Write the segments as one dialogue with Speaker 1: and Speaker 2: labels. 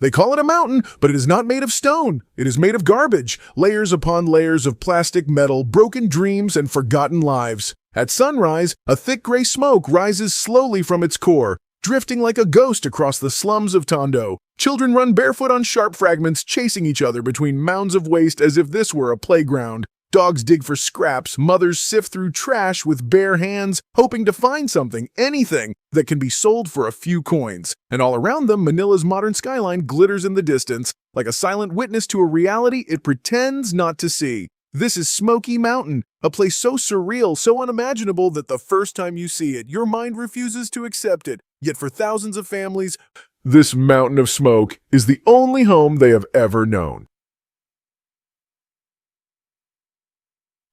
Speaker 1: They call it a mountain, but it is not made of stone. It is made of garbage, layers upon layers of plastic metal, broken dreams, and forgotten lives. At sunrise, a thick gray smoke rises slowly from its core, drifting like a ghost across the slums of Tondo. Children run barefoot on sharp fragments, chasing each other between mounds of waste as if this were a playground. Dogs dig for scraps, mothers sift through trash with bare hands, hoping to find something, anything, that can be sold for a few coins. And all around them, Manila's modern skyline glitters in the distance, like a silent witness to a reality it pretends not to see. This is Smoky Mountain, a place so surreal, so unimaginable that the first time you see it, your mind refuses to accept it. Yet for thousands of families, this mountain of smoke is the only home they have ever known.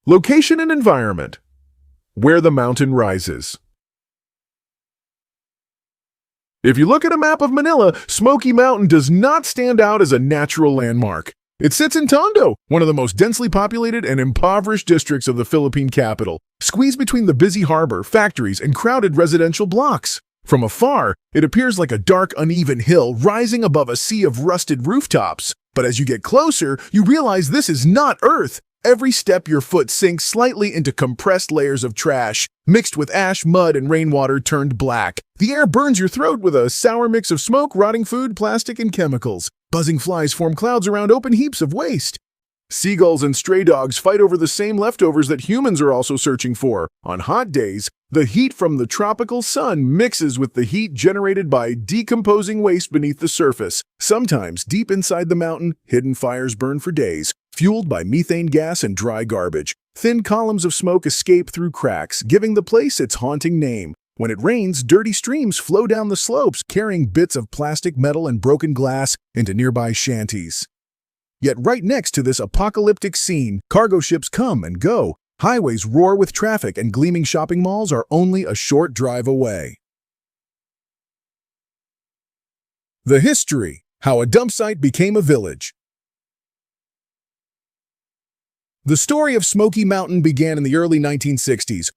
Speaker 1: Location and environment. Where the mountain rises. If you look at a map of Manila, Smoky Mountain does not stand out as a natural landmark. It sits in Tondo, one of the most densely populated and impoverished districts of the Philippine capital, squeezed between the busy harbor, factories, and crowded residential blocks. From afar, it appears like a dark, uneven hill rising above a sea of rusted rooftops. But as you get closer, you realize this is not Earth. Every step your foot sinks slightly into compressed layers of trash, mixed with ash, mud, and rainwater turned black. The air burns your throat with a sour mix of smoke, rotting food, plastic, and chemicals. Buzzing flies form clouds around open heaps of waste. Seagulls and stray dogs fight over the same leftovers that humans are also searching for. On hot days, the heat from the tropical sun mixes with the heat generated by decomposing waste beneath the surface. Sometimes, deep inside the mountain, hidden fires burn for days, fueled by methane gas and dry garbage. Thin columns of smoke escape through cracks, giving the place its haunting name. When it rains, dirty streams flow down the slopes, carrying bits of plastic, metal, and broken glass into nearby shanties. Yet right next to this apocalyptic scene, cargo ships come and go. Highways roar with traffic, and gleaming shopping malls are only a short drive away. The history: how a dump site became a village. The story of Smoky Mountain began in the early 1960s,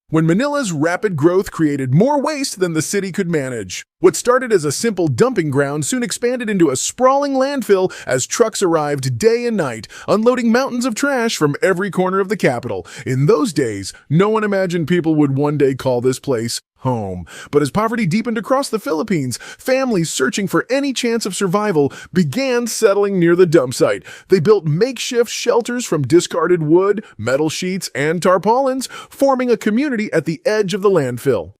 Speaker 1: when Manila's rapid growth created more waste than the city could manage. What started as a simple dumping ground soon expanded into a sprawling landfill as trucks arrived day and night, unloading mountains of trash from every corner of the capital. In those days, no one imagined people would one day call this place home. But as poverty deepened across the Philippines, families searching for any chance of survival began settling near the dump site. They built makeshift shelters from discarded wood, metal sheets, and tarpaulins, forming a community at the edge of the landfill.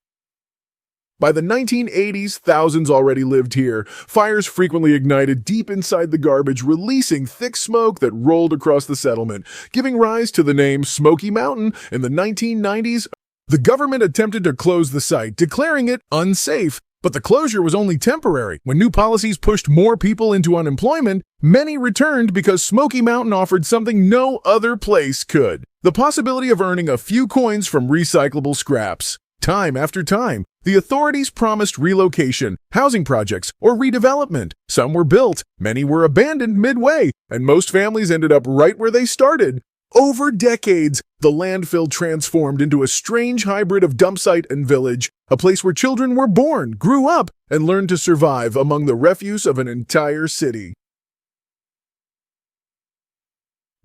Speaker 1: By the 1980s, thousands already lived here. Fires frequently ignited deep inside the garbage, releasing thick smoke that rolled across the settlement, giving rise to the name Smoky Mountain. In the 1990s, the government attempted to close the site, declaring it unsafe. But the closure was only temporary. When new policies pushed more people into unemployment, many returned because Smoky Mountain offered something no other place could: the possibility of earning a few coins from recyclable scraps. Time after time, the authorities promised relocation, housing projects, or redevelopment. Some were built, many were abandoned midway, and most families ended up right where they started. Over decades, the landfill transformed into a strange hybrid of dump site and village, a place where children were born, grew up, and learned to survive among the refuse of an entire city.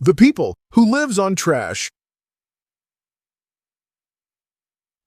Speaker 1: The people who lives on trash.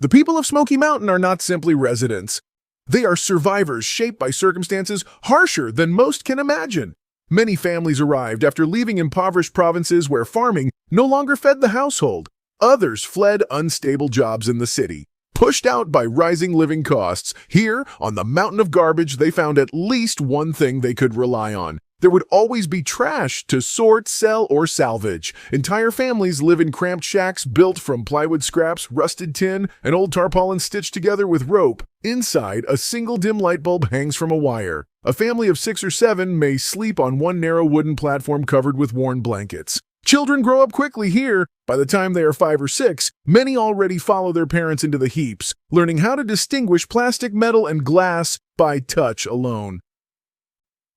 Speaker 1: The people of Smoky Mountain are not simply residents. They are survivors shaped by circumstances harsher than most can imagine. Many families arrived after leaving impoverished provinces where farming no longer fed the household. Others fled unstable jobs in the city. Pushed out by rising living costs, here, on the mountain of garbage, they found at least one thing they could rely on. There would always be trash to sort, sell, or salvage. Entire families live in cramped shacks built from plywood scraps, rusted tin, and old tarpaulins stitched together with rope. Inside, a single dim light bulb hangs from a wire. A family of 6 or 7 may sleep on one narrow wooden platform covered with worn blankets. Children grow up quickly here. By the time they are 5 or 6, many already follow their parents into the heaps, learning how to distinguish plastic, metal, and glass by touch alone.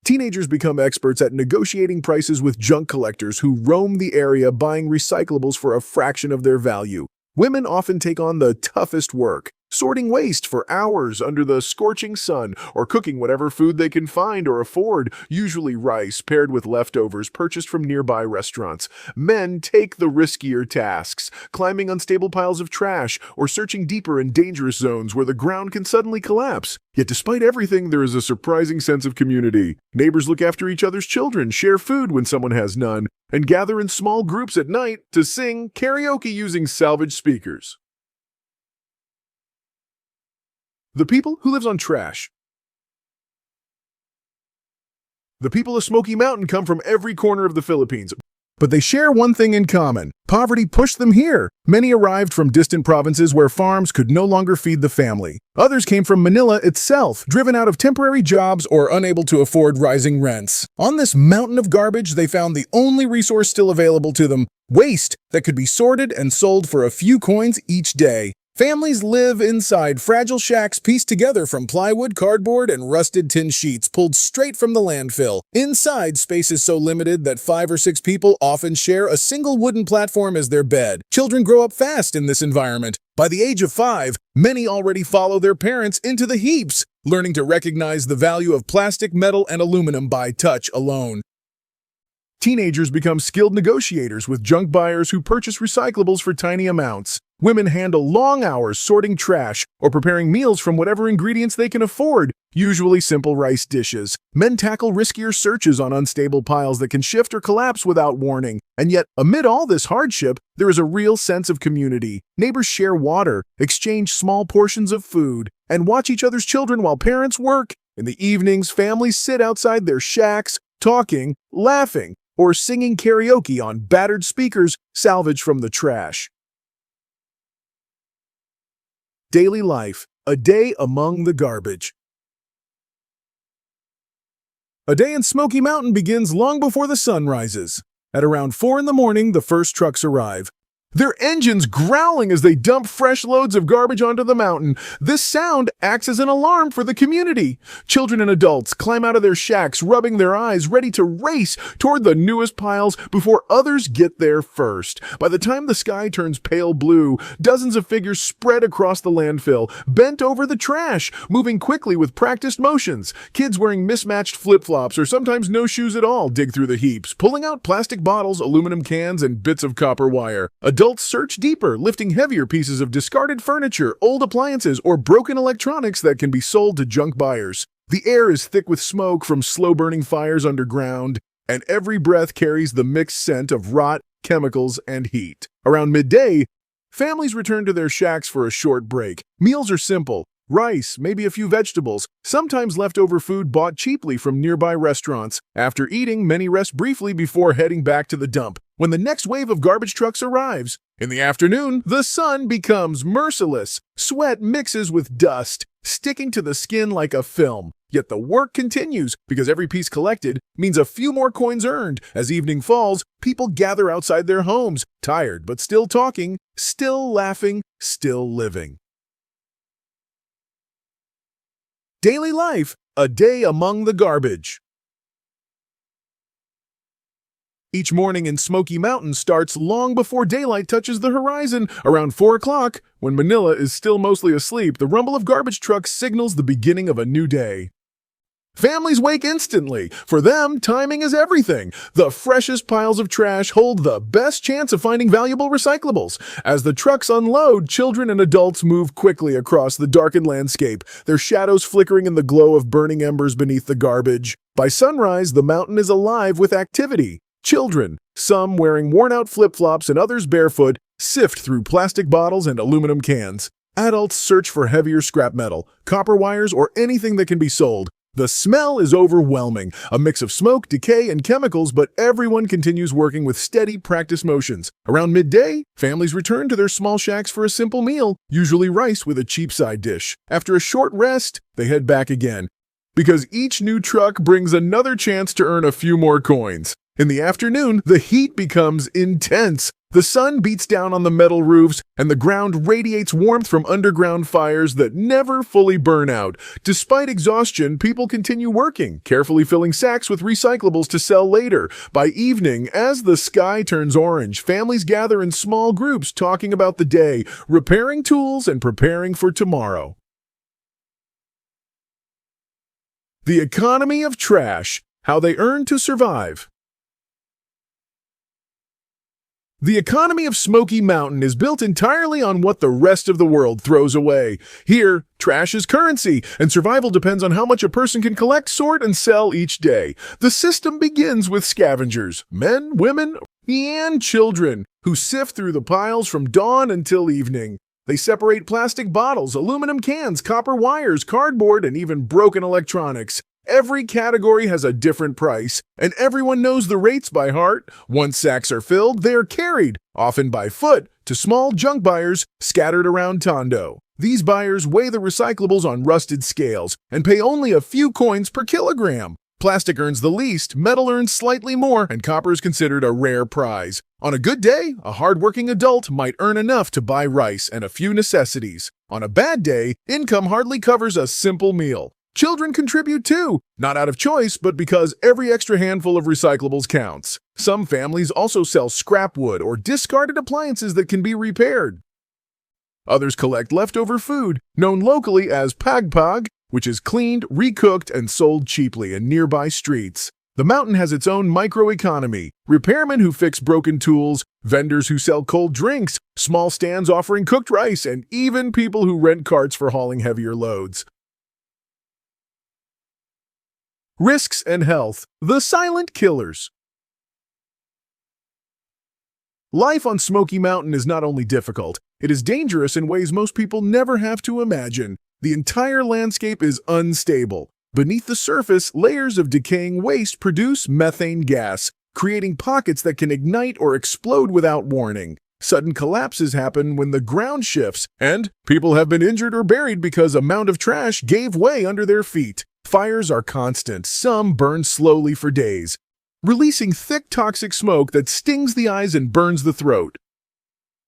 Speaker 1: Teenagers become experts at negotiating prices with junk collectors who roam the area buying recyclables for a fraction of their value. Women often take on the toughest work, sorting waste for hours under the scorching sun, or cooking whatever food they can find or afford, usually rice paired with leftovers purchased from nearby restaurants. Men take the riskier tasks, climbing unstable piles of trash or searching deeper in dangerous zones where the ground can suddenly collapse. Yet despite everything, there is a surprising sense of community. Neighbors look after each other's children, share food when someone has none, and gather in small groups at night to sing karaoke using salvaged speakers. The people who lives on trash. The people of Smoky Mountain come from every corner of the Philippines, but they share one thing in common. Poverty pushed them here. Many arrived from distant provinces where farms could no longer feed the family. Others came from Manila itself, driven out of temporary jobs or unable to afford rising rents. On this mountain of garbage, they found the only resource still available to them: waste that could be sorted and sold for a few coins each day. Families live inside fragile shacks pieced together from plywood, cardboard, and rusted tin sheets pulled straight from the landfill. Inside, space is so limited that 5 or 6 people often share a single wooden platform as their bed. Children grow up fast in this environment. By the age of 5, many already follow their parents into the heaps, learning to recognize the value of plastic, metal, and aluminum by touch alone. Teenagers become skilled negotiators with junk buyers who purchase recyclables for tiny amounts. Women handle long hours sorting trash or preparing meals from whatever ingredients they can afford, usually simple rice dishes. Men tackle riskier searches on unstable piles that can shift or collapse without warning. And yet, amid all this hardship, there is a real sense of community. Neighbors share water, exchange small portions of food, and watch each other's children while parents work. In the evenings, families sit outside their shacks, talking, laughing, or singing karaoke on battered speakers salvaged from the trash. Daily life, a day among the garbage. A day in Smoky Mountain begins long before the sun rises. At around 4 in the morning, the first trucks arrive. Their engines growling as they dump fresh loads of garbage onto the mountain. This sound acts as an alarm for the community. Children and adults climb out of their shacks, rubbing their eyes, ready to race toward the newest piles before others get there first. By the time the sky turns pale blue, dozens of figures spread across the landfill, bent over the trash, moving quickly with practiced motions. Kids wearing mismatched flip-flops or sometimes no shoes at all dig through the heaps, pulling out plastic bottles, aluminum cans, and bits of copper wire. Adults search deeper, lifting heavier pieces of discarded furniture, old appliances, or broken electronics that can be sold to junk buyers. The air is thick with smoke from slow-burning fires underground, and every breath carries the mixed scent of rot, chemicals, and heat. Around midday, families return to their shacks for a short break. Meals are simple: rice, maybe a few vegetables, sometimes leftover food bought cheaply from nearby restaurants. After eating, many rest briefly before heading back to the dump, when the next wave of garbage trucks arrives. In the afternoon, the sun becomes merciless. Sweat mixes with dust, sticking to the skin like a film. Yet the work continues, because every piece collected means a few more coins earned. As evening falls, people gather outside their homes, tired but still talking, still laughing, still living. Daily life, a day among the garbage. Each morning in Smoky Mountain starts long before daylight touches the horizon. Around 4 o'clock, when Manila is still mostly asleep, the rumble of garbage trucks signals the beginning of a new day. Families wake instantly. For them, timing is everything. The freshest piles of trash hold the best chance of finding valuable recyclables. As the trucks unload, children and adults move quickly across the darkened landscape, their shadows flickering in the glow of burning embers beneath the garbage. By sunrise, the mountain is alive with activity. Children, some wearing worn-out flip-flops and others barefoot, sift through plastic bottles and aluminum cans. Adults search for heavier scrap metal, copper wires, or anything that can be sold. The smell is overwhelming, a mix of smoke, decay, and chemicals, but everyone continues working with steady practice motions. Around midday, families return to their small shacks for a simple meal, usually rice with a cheap side dish. After a short rest, they head back again, because each new truck brings another chance to earn a few more coins. In the afternoon, the heat becomes intense. The sun beats down on the metal roofs, and the ground radiates warmth from underground fires that never fully burn out. Despite exhaustion, people continue working, carefully filling sacks with recyclables to sell later. By evening, as the sky turns orange, families gather in small groups talking about the day, repairing tools, and preparing for tomorrow. The economy of trash, how they earn to survive. The economy of Smoky Mountain is built entirely on what the rest of the world throws away. Here, trash is currency, and survival depends on how much a person can collect, sort, and sell each day. The system begins with scavengers, men, women, and children, who sift through the piles from dawn until evening. They separate plastic bottles, aluminum cans, copper wires, cardboard, and even broken electronics. Every category has a different price, and everyone knows the rates by heart. Once sacks are filled, they are carried, often by foot, to small junk buyers scattered around Tondo. These buyers weigh the recyclables on rusted scales and pay only a few coins per kilogram. Plastic earns the least, metal earns slightly more, and copper is considered a rare prize. On a good day, a hardworking adult might earn enough to buy rice and a few necessities. On a bad day, income hardly covers a simple meal. Children contribute too, not out of choice, but because every extra handful of recyclables counts. Some families also sell scrap wood or discarded appliances that can be repaired. Others collect leftover food, known locally as pagpag, which is cleaned, recooked, and sold cheaply in nearby streets. The mountain has its own microeconomy: repairmen who fix broken tools, vendors who sell cold drinks, small stands offering cooked rice, and even people who rent carts for hauling heavier loads. Risks and health. The silent killers. Life on Smoky Mountain is not only difficult, it is dangerous in ways most people never have to imagine. The entire landscape is unstable. Beneath the surface, layers of decaying waste produce methane gas, creating pockets that can ignite or explode without warning. Sudden collapses happen when the ground shifts, and people have been injured or buried because a mound of trash gave way under their feet. Fires are constant. Some burn slowly for days, releasing thick toxic smoke that stings the eyes and burns the throat.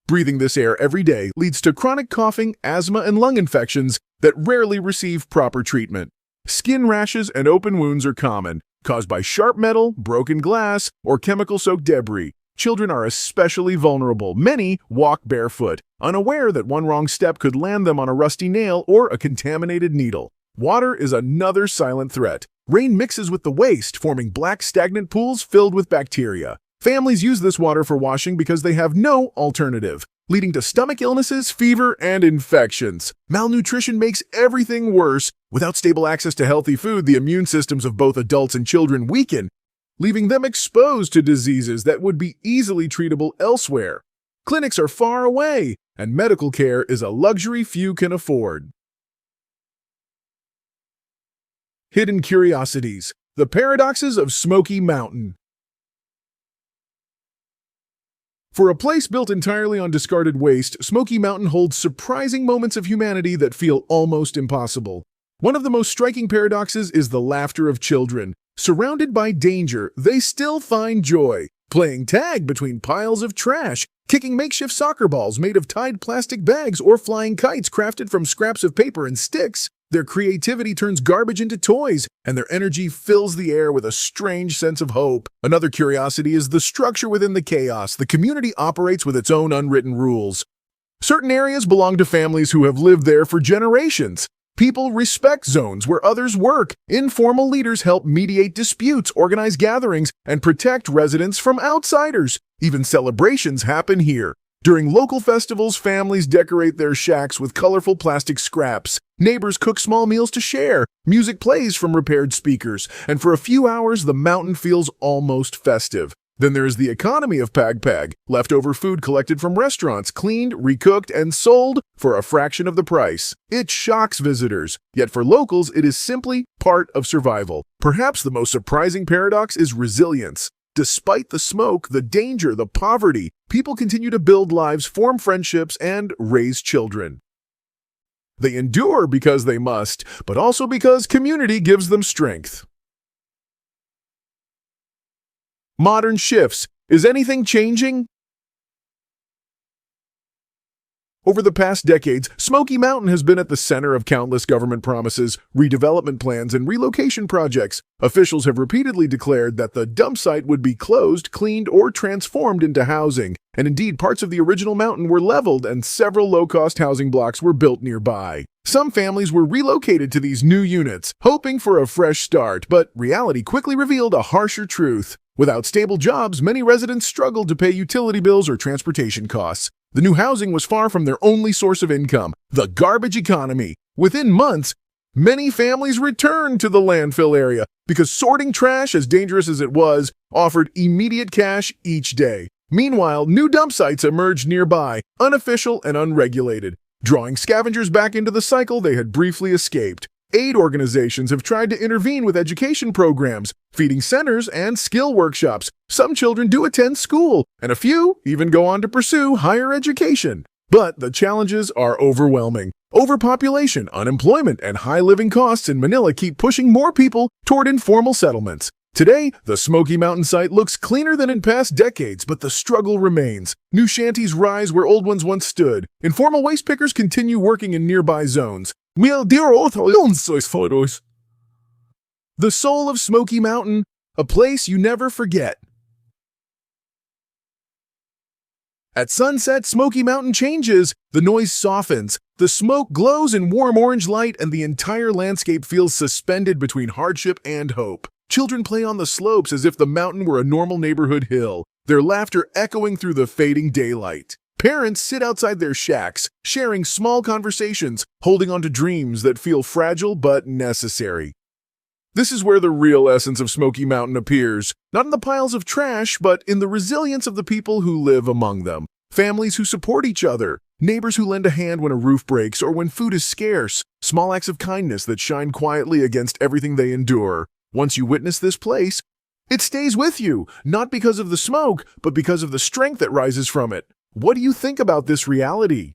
Speaker 1: Breathing this air every day leads to chronic coughing, asthma, and lung infections that rarely receive proper treatment. Skin rashes and open wounds are common, caused by sharp metal, broken glass, or chemical-soaked debris. Children are especially vulnerable. Many walk barefoot, unaware that one wrong step could land them on a rusty nail or a contaminated needle. Water is another silent threat. Rain mixes with the waste, forming black stagnant pools filled with bacteria. Families use this water for washing because they have no alternative, leading to stomach illnesses, fever, and infections. Malnutrition makes everything worse. Without stable access to healthy food, the immune systems of both adults and children weaken, leaving them exposed to diseases that would be easily treatable elsewhere. Clinics are far away, and medical care is a luxury few can afford. Hidden curiosities. The paradoxes of Smoky Mountain. For a place built entirely on discarded waste, Smoky Mountain holds surprising moments of humanity that feel almost impossible. One of the most striking paradoxes is the laughter of children. Surrounded by danger, they still find joy, playing tag between piles of trash, kicking makeshift soccer balls made of tied plastic bags, or flying kites crafted from scraps of paper and sticks. Their creativity turns garbage into toys, and their energy fills the air with a strange sense of hope. Another curiosity is the structure within the chaos. The community operates with its own unwritten rules. Certain areas belong to families who have lived there for generations. People respect zones where others work. Informal leaders help mediate disputes, organize gatherings, and protect residents from outsiders. Even celebrations happen here. During local festivals, families decorate their shacks with colorful plastic scraps. Neighbors cook small meals to share. Music plays from repaired speakers. And for a few hours, the mountain feels almost festive. Then there is the economy of pagpag, leftover food collected from restaurants, cleaned, recooked, and sold for a fraction of the price. It shocks visitors, yet for locals, it is simply part of survival. Perhaps the most surprising paradox is resilience. Despite the smoke, the danger, the poverty, people continue to build lives, form friendships, and raise children. They endure because they must, but also because community gives them strength. Modern shifts. Is anything changing? Over the past decades, Smoky Mountain has been at the center of countless government promises, redevelopment plans, and relocation projects. Officials have repeatedly declared that the dump site would be closed, cleaned, or transformed into housing. And indeed, parts of the original mountain were leveled and several low-cost housing blocks were built nearby. Some families were relocated to these new units, hoping for a fresh start, but reality quickly revealed a harsher truth. Without stable jobs, many residents struggled to pay utility bills or transportation costs. The new housing was far from their only source of income, the garbage economy. Within months, many families returned to the landfill area because sorting trash, as dangerous as it was, offered immediate cash each day. Meanwhile, new dump sites emerged nearby, unofficial and unregulated, drawing scavengers back into the cycle they had briefly escaped. Aid organizations have tried to intervene with education programs, feeding centers, and skill workshops. Some children do attend school, and a few even go on to pursue higher education. But the challenges are overwhelming. Overpopulation, unemployment, and high living costs in Manila keep pushing more people toward informal settlements. Today, the Smoky Mountain site looks cleaner than in past decades, but the struggle remains. New shanties rise where old ones once stood. Informal waste pickers continue working in nearby zones. The soul of Smoky Mountain, a place you never forget. At sunset, Smoky Mountain changes. The noise softens, the smoke glows in warm orange light, and the entire landscape feels suspended between hardship and hope. Children play on the slopes as if the mountain were a normal neighborhood hill, their laughter echoing through the fading daylight. Parents sit outside their shacks, sharing small conversations, holding on to dreams that feel fragile but necessary. This is where the real essence of Smoky Mountain appears, not in the piles of trash, but in the resilience of the people who live among them. Families who support each other, neighbors who lend a hand when a roof breaks or when food is scarce, small acts of kindness that shine quietly against everything they endure. Once you witness this place, it stays with you, not because of the smoke, but because of the strength that rises from it. What do you think about this reality?